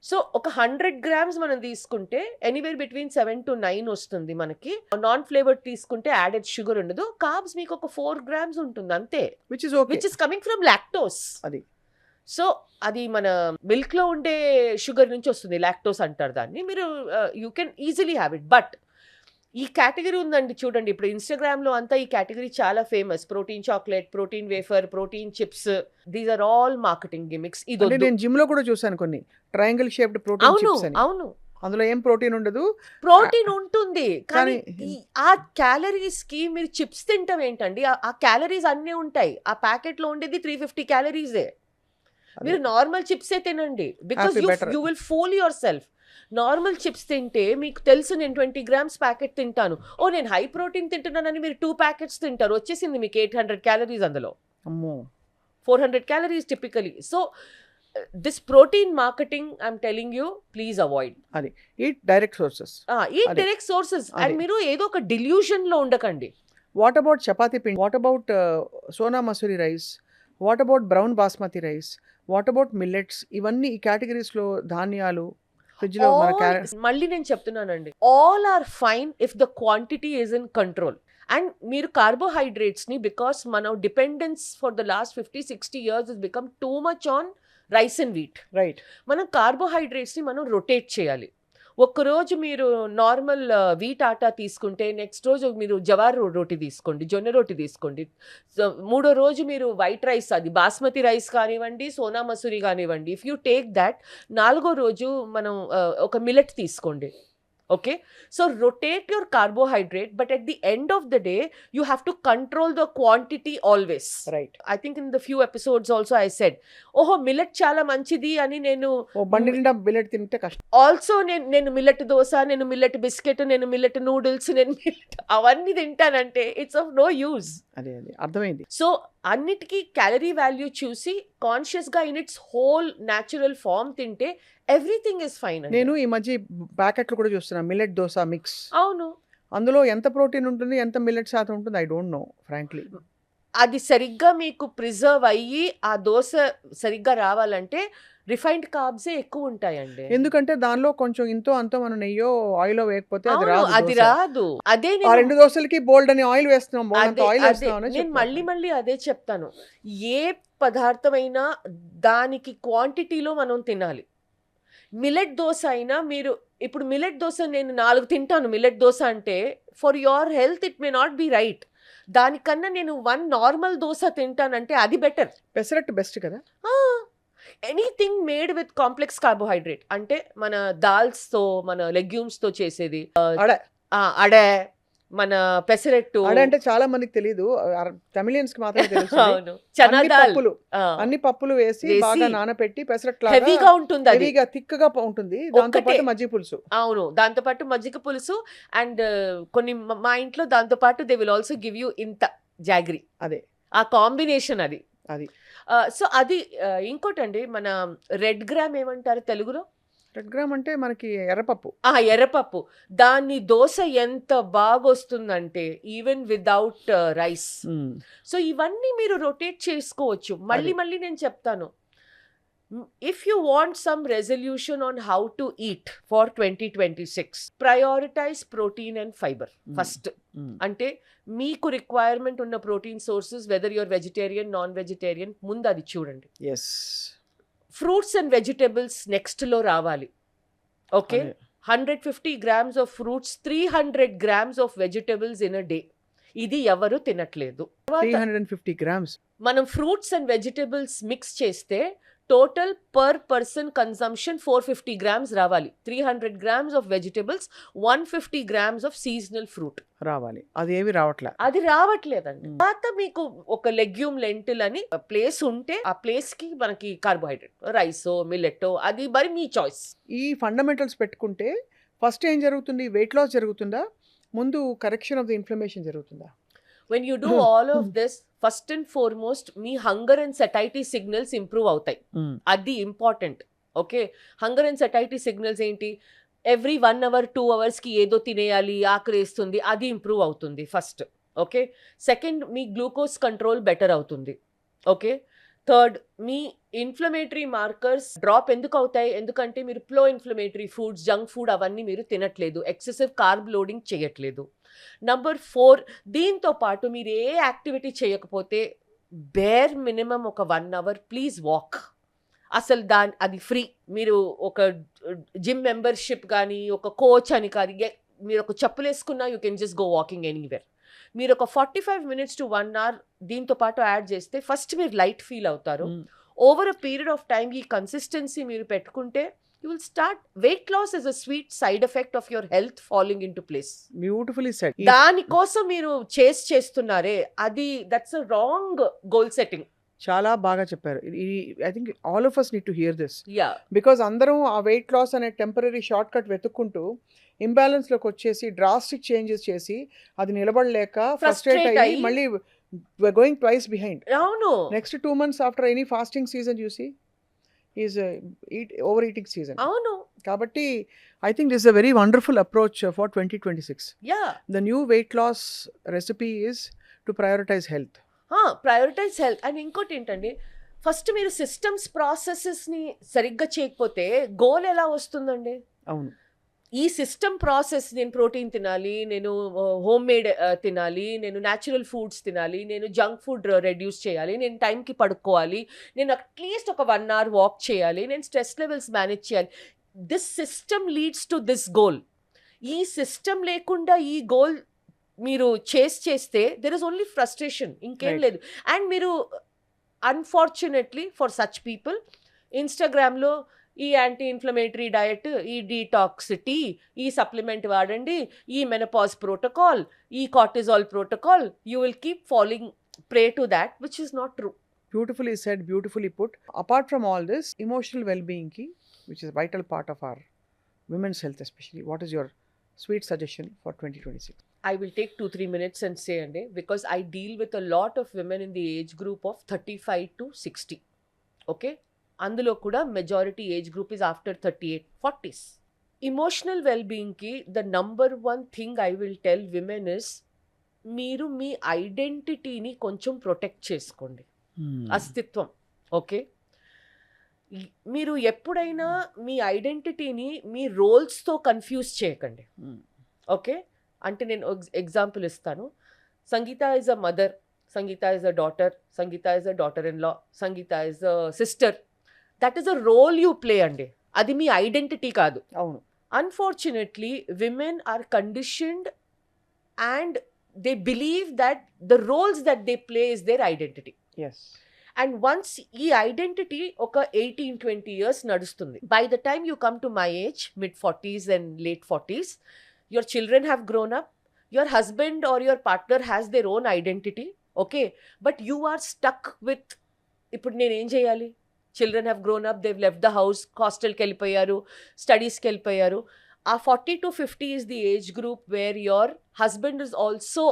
సో ఒక 100 grams మనం తీసుకుంటే ఎనీవేర్ బిట్వీన్ 7 to 9 వస్తుంది మనకి. నాన్ ఫ్లేవర్డ్ తీసుకుంటే యాడెడ్ షుగర్ ఉండదు. కార్బ్స్ మీకు ఒక 4 grams ఉంటుంది అంతే, which is okay. Which is coming from lactose. అది సో అది మన మిల్క్ లో ఉండే షుగర్ నుంచి వస్తుంది, లాక్టోస్ అంటారు దాన్ని. మీరు you can easily have it. But ఈ కేటగిరీ ఉందండి చూడండి, ఇప్పుడు ఇన్స్టాగ్రామ్ లో అంతా ఈ కేటగిరీ చాలా famous. Protein chocolate, protein wafer, protein chips, these are all marketing gimmicks. ఇది అంటే నేను జిమ్ లో కూడా చూసాను కొన్ని ట్రయాంగిల్ షేప్డ్ ప్రోటీన్ అవును చిప్స్ అని. అవును, అందులో ఏం ప్రోటీన్ ఉండదు, ప్రోటీన్ ఉంటుంది కానీ కానీ- ఆ క్యాలరీస్ కి మీరు చిప్స్ తింటాం ఏంటండి? ఆ క్యాలరీస్ అన్నీ ఉంటాయి. ఆ ప్యాకెట్ లో ఉండేది 350 క్యాలరీసే. మీరు నార్మల్ చిప్సే తినండి, because Happy better. You will fool yourself. Normal chips తింటే మీకు తెలుసు నేను 20 grams ప్యాకెట్ తింటాను, ఓ నేను హై ప్రోటీన్ తింటున్నానని మీరు 2 ప్యాకెట్స్ తింటారు, వచ్చేసింది మీకు 800 క్యాలరీస్. అందులో అమ్మో 400 calories typically. So this protein marketing I'm telling you, please avoid. అది ఈట్ డైరెక్ట్ సోర్సెస్. ఈ అదే. Direct sources. అదే. అండ్ మీరు ఏదో ఒక డిల్యూషన్ లో ఉండకండి. వాట్ అబౌట్ చపాతీ పిండి? What about Sona Masuri rice? What about brown basmati rice? What about millets? ఇవన్నీ ఈ కేటగిరీస్ లో ధాన్యాలు ఫ్రిడ్జ్ లో మన మళ్ళీ నేను చెప్తున్నానండి, all are fine if the quantity is in control. And మీరు కార్బోహైడ్రేట్స్ ని, బికాస్ మన dependence for the last 50-60 years is become too much on rice and wheat. Right. మనం కార్బోహైడ్రేట్స్ ని మనం రొటేట్ చేయాలి. ఒక్కరోజు మీరు నార్మల్ వీట్ ఆటా తీసుకుంటే నెక్స్ట్ రోజు మీరు జవార్ రోటీ తీసుకోండి, జొన్న రోటీ తీసుకోండి. మూడో రోజు మీరు వైట్ రైస్, అది బాస్మతి రైస్ కానివ్వండి, సోనా మసూరి కానివ్వండి. ఇఫ్ యూ టేక్ దాట్, నాలుగో రోజు మనం ఒక మిల్లెట్ తీసుకోండి. Okay, so rotate your carbohydrate, but at the end of the day you have to control the quantity always. Right. I think in the few episodes also I said, ఓహో millet చాలా మంచిది అని. నేను ఓ బండి నిండా billet తింటే కష్టం. Also నేను మిల్లెట్ దోశ, నేను మిల్లెట్ బిస్కెట్, నేను మిల్లెట్ నూడిల్స్, నేను మిల్లెట్ అవన్నీ తింటానంటే ఇట్స్ ఆఫ్ నో యూజ్. అదే అర్థమైంది. సో అన్నిటికీ క్యాలరీ వాల్యూ చూసి కాన్షియస్ గా in its whole natural form తింటే ఎవ్రీథింగ్ ఇస్ ఫైన్. నేను ఈ మధ్య ప్యాకెట్లు కూడా చూస్తున్నా, మిల్లెట్ దోశ మిక్స్. అవును, అందులో ఎంత ప్రోటీన్ ఉంటుంది, ఎంత మిల్లెట్ శాతం ఉంటుంది, ఐ డోంట్ నో ఫ్రాంక్లీ. అది సరిగ్గా మీకు ప్రిజర్వ్ అయ్యి ఆ దోశ సరిగ్గా రావాలంటే రిఫైన్డ్ కార్బ్సే ఎక్కువ ఉంటాయండి. ఎందుకంటే దానిలో కొంచెం ఇంతో అంతో మనం నెయ్యో ఆయిల్ వేయకపోతే అది అవును, రాదు. అది దోశ. రాదు. అదే ఆ 2 దోశలకి బోల్డ్ అని ఆయిల్ వేస్తున్నాం, అదే ఆయిల్ అదే వేస్తున్నాం. నేను మళ్ళీ అదే చెప్తాను, ఏ పదార్థమైనా దానికి క్వాంటిటీలో మనం తినాలి. మిల్లెట్ దోశ అయినా మీరు ఇప్పుడు మిల్లెట్ దోశ నేను 4 తింటాను, మిల్లెట్ దోశ అంటే for your health it may not be right. దానికన్నా నేను 1 నార్మల్ దోశ తింటానంటే అది బెటర్. పెసరట్టు బెస్ట్ కదా. Anything made with complex carbohydrate, అంటే మన దాల్స్ తో, మన లెగ్యూమ్స్ తో చేసేది, అడ అడే, మన పెసరెట్టు, అడ అంటే చాలా మందికి తెలియదు. తమిళియన్స్ కి మాత్రమే తెలుస్తుంది. అవును, చనా అన్ని దాల్, పప్పులు అన్ని పప్పులు వేసి వేసి బాగా నానపెట్టి పెసరట్లాగా హెవీగా ఉంటుంది అది. హెవీగా థిక్గా ఉంటుంది. దాంతో ఒక్కటే. పాటు మజ్జిగ పులుసు. అవును, దాంతో పాటు మజ్జిగ పులుసు అండ్ కొన్ని మా ఇంట్లో దాంతో పాటు they will also give you ఇంత జాగ్రీ. అదే ఆ కాంబినేషన్ అది. అది సో అది ఇంకోటండి, మన రెడ్ గ్రామ్ ఏమంటారు తెలుగులో? రెడ్ గ్రామ్ అంటే మనకి ఎర్రపప్పు. ఎర్రపప్పు. దాన్ని దోశ ఎంత బాగొస్తుందంటే ఈవెన్ వితౌట్ రైస్. సో ఇవన్నీ మీరు రొటేట్ చేసుకోవచ్చు. మళ్ళీ అది. మళ్ళీ నేను చెప్తాను, if you want some resolution on how to eat for 2026, prioritize protein and fibre first. అంటే మీకు రిక్వైర్మెంట్ ఉన్న protein sources, whether your vegetarian non vegetarian, ముందు అది చూడండి. ఎస్ ఫ్రూట్స్ అండ్ వెజిటబుల్స్ నెక్స్ట్లో రావాలి. Okay, 150 grams of fruits, 300 grams of vegetables in a day. ఇది ఎవరు తినట్లేదు. 350 grams. మనం ఫ్రూట్స్ అండ్ వెజిటబుల్స్ మిక్స్ చేస్తే total per person consumption 450 grams రావాలి. 300 grams of vegetables, 150 grams of seasonal fruit రావాలి. అదేవి రావట్లే. అది రావట్లేదండి. తర్వాత మీకు ఒక లెగ్యూమ్, లెంటిల్ అని ప్లేస్ ఉంటే ఆ ప్లేస్ కి మనకి కార్బోహైడ్రేట్, రైసో మిల్లెట్టో, అది మరి మీ చాయిస్. ఈ ఫండమెంటల్స్ పెట్టుకుంటే ఫస్ట్ ఏం జరుగుతుంది? వెయిట్ లాస్ జరుగుతుందా? ముందు కరెక్షన్ ఆఫ్ ది ఇన్ఫ్లమేషన్ జరుగుతుందా? When you do all of this, first and foremost, మీ hunger and satiety signals improve అవుతాయి. అది important. Okay, hunger and satiety signals ఏంటి? ఎవ్రీ 1 hour 2 hours ఏదో తినేయాలి, ఆకలేస్తుంది, అది ఇంప్రూవ్ అవుతుంది ఫస్ట్. ఓకే, సెకండ్, మీ గ్లూకోజ్ కంట్రోల్ బెటర్ అవుతుంది. ఓకే, థర్డ్, మీ ఇన్ఫ్లమేటరీ మార్కర్స్ డ్రాప్ ఎందుకు అవుతాయి? ఎందుకంటే మీరు pro inflammatory foods, junk food అవన్నీ మీరు తినట్లేదు, ఎక్సెసివ్ కార్బ్ లోడింగ్ చేయట్లేదు. నంబర్ 4, దీంతో పాటు మీరు ఏ యాక్టివిటీ చేయకపోతే బేర్ మినిమం ఒక 1 hour ప్లీజ్ వాక్. అసలు అది ఫ్రీ. మీరు ఒక జిమ్ మెంబర్షిప్ కానీ, ఒక కోచ్ అని కానీ, మీరు ఒక చెప్పులు వేసుకున్నా you can just go walking anywhere. మీరు ఒక 45 minutes to 1 hour దీంతో పాటు యాడ్ చేస్తే ఫస్ట్ మీరు లైట్ ఫీల్ అవుతారు. Over a period of time ఈ కన్సిస్టెన్సీ మీరు పెట్టుకుంటే you will start. Weight loss is a sweet side effect of your health falling into place. Beautifully said. దానికోసం మీరు చేస్తున్నారే, అది that's a wrong goal setting. చాలా బాగా చెప్పారు. I think all of us need to hear this. Yeah, because అందరం ఆ weight loss అనే టెంపరీ షార్ట్ కట్ వెతుక్కుంటూ ఇంబ్యాలెన్స్లోకి వచ్చేసి డ్రాస్టిక్ చేంజెస్ చేసి అది నిలబడలేక ఫ్రస్ట్రేట్ అయ్యి మళ్ళీ గోయింగ్ ట్వైస్ బిహైండ్. అవును, next 2 months after any fasting season చూసి ఈజ్ ఓవర్ ఈటింగ్ సీజన్. అవును. కాబట్టి I think this a very wonderful approach for 2026. Yeah, the new weight loss recipe is to prioritize health. Prioritize health. And ఇంకోటి ఏంటండి, first మీరు systems ప్రాసెసెస్ని సరిగ్గా చేయకపోతే goal ఎలా వస్తుందండి? అవును, ఈ సిస్టమ్ ప్రాసెస్, నేను ప్రోటీన్ తినాలి, నేను హోమ్ మేడ్ తినాలి, నేను న్యాచురల్ ఫుడ్స్ తినాలి, నేను జంక్ ఫుడ్ రెడ్యూస్ చేయాలి, నేను టైంకి పడుకోవాలి, నేను అట్లీస్ట్ ఒక 1 hour వాక్ చేయాలి, నేను స్ట్రెస్ లెవెల్స్ మేనేజ్ చేయాలి. This system leads to this goal. ఈ సిస్టమ్ లేకుండా ఈ గోల్ మీరు చేస్తే దెర్ ఇస్ ఓన్లీ ఫ్రస్ట్రేషన్, ఇంకేం లేదు. అండ్ మీరు అన్ఫార్చునేట్లీ ఫర్ సచ్ పీపుల్ ఇన్స్టాగ్రామ్లో ఈ యాంటీ ఇన్ఫ్లమేటరీ డయట్, ఈ డీటాక్స్ టీ, ఈ సప్లిమెంట్ వాడండి, ఈ మెనపాజ్ ప్రోటోకాల్, ఈ cortisol protocol, you will keep following pray to that which is not true. Beautifully said, beautifully put. Apart from all this, emotional wellbeing కి which is a vital part of our women's health especially, what is your sweet suggestion for 2026? I will take 2-3 minutes and say, because I deal with a lot of women in the age group of 35 to 60. Okay, అందులో కూడా majority age group is after 38-40s. Emotional వెల్బీయింగ్కి the number 1 thing I will tell women is, మీరు మీ ఐడెంటిటీని కొంచెం protect చేసుకోండి. అస్తిత్వం. Okay, మీరు ఎప్పుడైనా మీ ఐడెంటిటీని మీ రోల్స్తో కన్ఫ్యూజ్ చేయకండి. ఓకే, అంటే నేను ఎగ్జాంపుల్ ఇస్తాను. Sangeeta is a mother, Sangeeta is a daughter, Sangeeta is a daughter in law, Sangeeta is a sister. That is a role you play అండి, అది మీ ఐడెంటిటీ కాదు. అవును. Unfortunately women are conditioned and they believe that the roles that they play is their identity. Yes. And once ఈ identity ఒక 18-20 years నడుస్తుంది. By the time you come to my age, mid-40s and late 40s, your children have grown up, your husband or your partner has their own identity, okay, but you are stuck with ఇప్పుడు నేను ఏం చేయాలి, children have grown up, they've left the house, హాస్టల్కి వెళ్ళిపోయారు, స్టడీస్కి వెళ్ళిపోయారు. ఆ 40 to 50 is the age group where your husband is also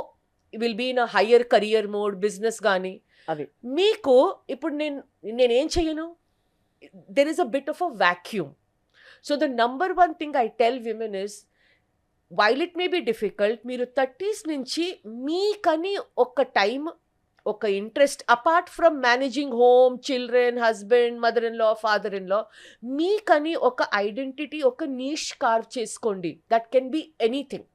will be in a higher career mode, business కానీ. అది మీకు ఇప్పుడు నేనేం చెయ్యను, there is a bit of a vacuum. So the number one thing I tell women is, while it may be difficult, మీరు 30s నుంచి మీకని ఒక time, ఒక interest, apart from managing home, children, husband, mother in law, father in law, మీకని ఒక identity, ఒక niche carve చేసుకోండి. That can be anything.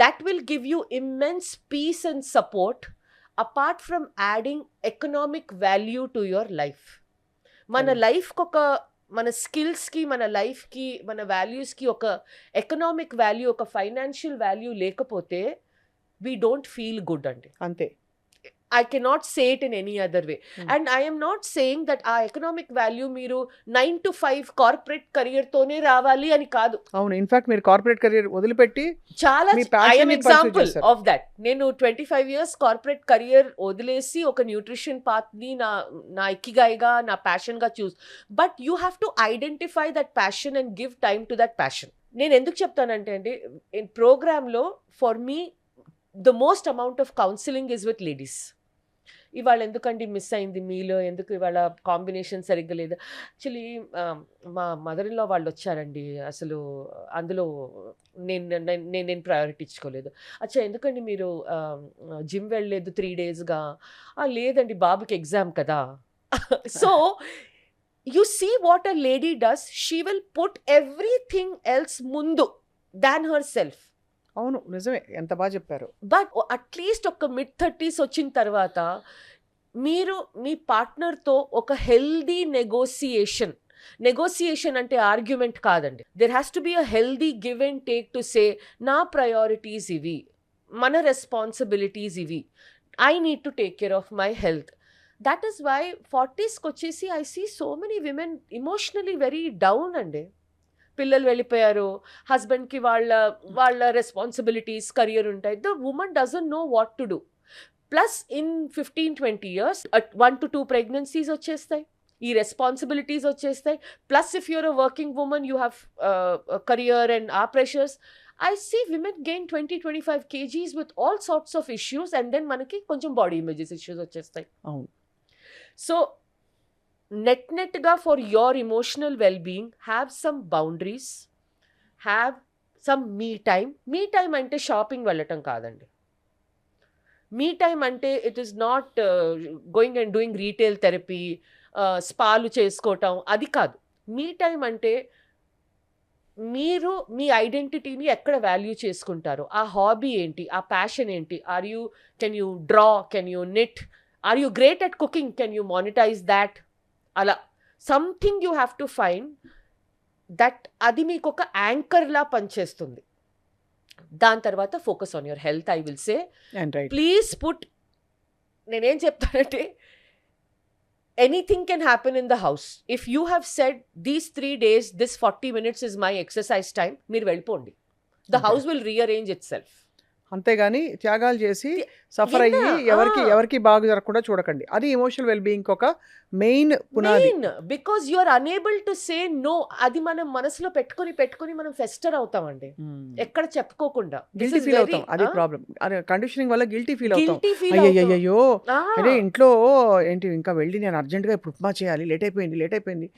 That will give you immense peace and support, apart from adding economic value to your life. మన లైఫ్కి ఒక, మన స్కిల్స్కి, మన లైఫ్కి, మన వాల్యూస్కి ఒక ఎకనామిక్ వాల్యూ, ఒక ఫైనాన్షియల్ వాల్యూ లేకపోతే వీ డోంట్ ఫీల్ గుడ్ అండి. అంతే. I cannot say it in any other way. And I am not saying that our economic value మీరు 9 to 5 కార్పొరేట్ కెరియర్ తోనే రావాలి అని కాదు. అవును, ఇన్ఫాక్ట్ మీరు కార్పొరేట్ కెరియర్ వదిలిపెట్టి చాలా, ఐ యామ్ ఎగ్జాంపుల్ చేశారు. Of that. నేను 25 years కార్పొరేట్ కెరియర్ వదిలేసి ఒక న్యూట్రిషన్ పాత్ ని నా ఇకిగాయిగా, నా ప్యాషన్ గా చూస్. But you have to identify that passion and give time to that passion. నేను ఎందుకు చెప్తానంటే అండి, ప్రోగ్రామ్లో for me the most amount of counselling is with ladies. ఇవాళ ఎందుకండి మిస్ అయింది మీలో, ఎందుకు ఇవాళ కాంబినేషన్ సరిగ్గా లేదు. యాక్చువల్లీ మా మదర్ ఇన్ లా వాళ్ళు వచ్చారండి, అసలు అందులో నేను ప్రయారిటీ ఇచ్చుకోలేదు. అచ్చా ఎందుకండి మీరు జిమ్ వెళ్ళలేదు 3 daysగా? లేదండి బాబుకి ఎగ్జామ్ కదా. So you see what a lady does, she will put everything else ముందు దాన్ హర్ సెల్ఫ్. అవును, నిజమే, ఎంత బాగా చెప్పారు. బట్ అట్లీస్ట్ ఒక mid-30s వచ్చిన తర్వాత మీరు మీ పార్ట్నర్తో ఒక హెల్దీ నెగోసియేషన్ అంటే ఆర్గ్యుమెంట్ కాదండి. There has to be a healthy give and take to say, నా ప్రయారిటీస్ ఇవి, మన రెస్పాన్సిబిలిటీస్ ఇవి, I need to take care of my health. That is why 40sకి వచ్చేసి I see so many women emotionally very down అండి. పిల్లలు వెళ్ళిపోయారు, హస్బెండ్కి వాళ్ళ రెస్పాన్సిబిలిటీస్, కెరియర్ ఉంటాయి. The woman doesn't know what to do. Plus in 15-20 years 1 to 2 pregnancies వచ్చేస్తాయి, ఈ రెస్పాన్సిబిలిటీస్ వచ్చేస్తాయి. Plus if you're a working women, you have career and ఆ pressures. I see women gain 20-25 kgs with all sorts of issues, and then మనకి కొంచెం body images issues వచ్చేస్తాయి. అవును. So నెట్గా for your emotional wellbeing, have some boundaries, have some me time. Me time అంటే shopping వెళ్ళటం కాదండి. Me time అంటే it is not going and doing retail therapy, స్పాలు చేసుకోవటం, అది కాదు. మీ టైం అంటే మీరు మీ ఐడెంటిటీని ఎక్కడ వాల్యూ చేసుకుంటారు, ఆ హాబీ ఏంటి, ఆ ప్యాషన్ ఏంటి. Can you draw, can you knit, are you great at cooking, can you monetize that. అలా something you have to find that, అది మీకు ఒక యాంకర్లా పనిచేస్తుంది. దాని తర్వాత focus on your health. I will say please put, నేనేం చెప్తానంటే, anything can happen in the house. If you have said these 3 days, this 40 minutes is my exercise time, మీరు వెళ్ళిపోండి. The house will rearrange itself. అంతేగాని త్యాగాలు చేసి suffer అయ్యి ఎవరికి బాగా జరగకుండా చూడకండి. అది ఎమోషనల్ వెల్బీయింగ్ ఒక మెయిన్ పునాది. Because you are unable to say no. అది మనం మనసులో పెట్టుకొని మనం ఫెస్టర్ అవుతామండి, ఎక్కడ చెప్పుకోకుండా. గిల్టీ ఫీల్ అవుతాం, అది ప్రాబ్లం. కండిషనింగ్ వల్ల గిల్టీ ఫీల్ అవుతాం. అయ్యో అదే ఇంట్లో ఏంటి ఇంకా వెళ్ళి నేను అర్జెంట్గా ఇప్పుడు ఉప్మా చేయాలి, లేట్ అయిపోయింది,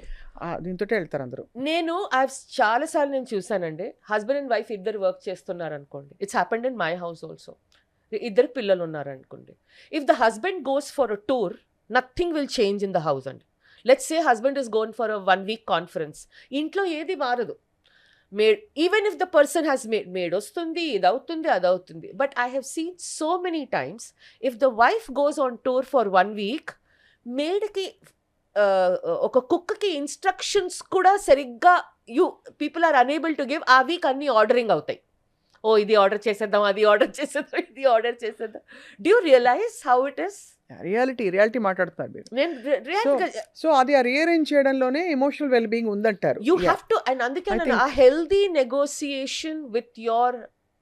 దీంతో వెళ్తారు అందరూ. నేను చాలా సార్లు నేను చూసానండి, హస్బెండ్ అండ్ వైఫ్ ఇద్దరు వర్క్ చేస్తున్నారు అనుకోండి. It's happened in my house also. ఇద్దరు పిల్లలు ఉన్నారు అనుకోండి. If the husband goes for a tour, nothing will change in the house అండి. Let's say husband is gone for a 1 week conference, ఇంట్లో ఏది మారదు. Even if the person has maid వస్తుంది, ఇది అవుతుంది, అది అవుతుంది. But I have seen so many times, if the wife goes on tour for 1 week, మేడ్కి ఒక కుక్కి ఇన్స్ట్రక్షన్స్ కూడా సరిగ్గా people are unable to give. ఆ వీక్ అన్ని ఆర్డరింగ్ అవుతాయి. ఓ ఇది ఆర్డర్ చేసేద్దాం, అది ఆర్డర్ చేసేద్దాం, ఇది ఆర్డర్ చేసేద్దాం. Do you realize how it is? Reality మాట్లాడుతున్నారు మీరు. సో అది రీఅరేంజ్ చేయడంలోనే ఎమోషనల్ వెల్బీయింగ్ ఉందంటారు. You have to. అండ్ అందుకే ఆ healthy negotiation with your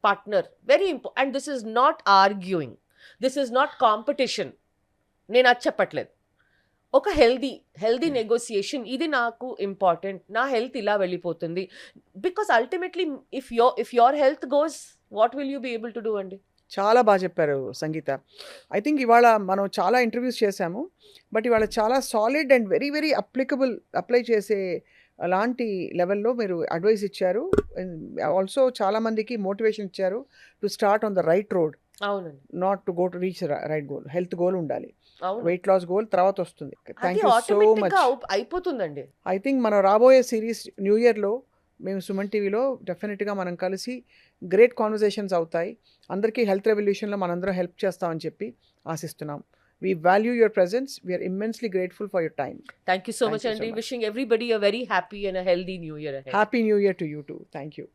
partner very important. And this is not arguing, this is not competition. నేను అది చెప్పట్లేదు. ఒక హెల్దీ నెగోసియేషన్, ఇది నాకు ఇంపార్టెంట్, నా హెల్త్ ఇలా వెళ్ళిపోతుంది. Because ultimately if your health goes, what will you be able to do అండి? చాలా బాగా చెప్పారు సంగీత. ఐ థింక్ ఇవాళ మనం చాలా ఇంటర్వ్యూస్ చేశాము, బట్ ఇవాళ చాలా solid and very very apply చేసే అలాంటి లెవెల్లో మీరు అడ్వైస్ ఇచ్చారు. ఆల్సో చాలామందికి మోటివేషన్ ఇచ్చారు to start on the right road, అవునండి, not to go to reach right goal. Health goal ఉండాలి, అవును. వెయిట్ లాస్ గోల్ తర్వాత వస్తుంది. అది thank you so automatic much. గా అయిపోతుందండి. ఐ థింక్ మనం రాబోయే సిరీస్ న్యూ ఇయర్లో మేము సుమన్ టీవీలో డెఫినెట్గా మనం కలిసి గ్రేట్ కాన్వర్జేషన్స్ అవుతాయి. అందరికీ హెల్త్ రెవల్యూషన్లో మనందరం హెల్ప్ చేస్తామని చెప్పి ఆశిస్తున్నాం. We value your presence. We're immensely grateful for your time. Thank you so Thank much, you so Andy. much. Wishing everybody a very happy and a healthy new year ahead. Happy New Year to you too. Thank you.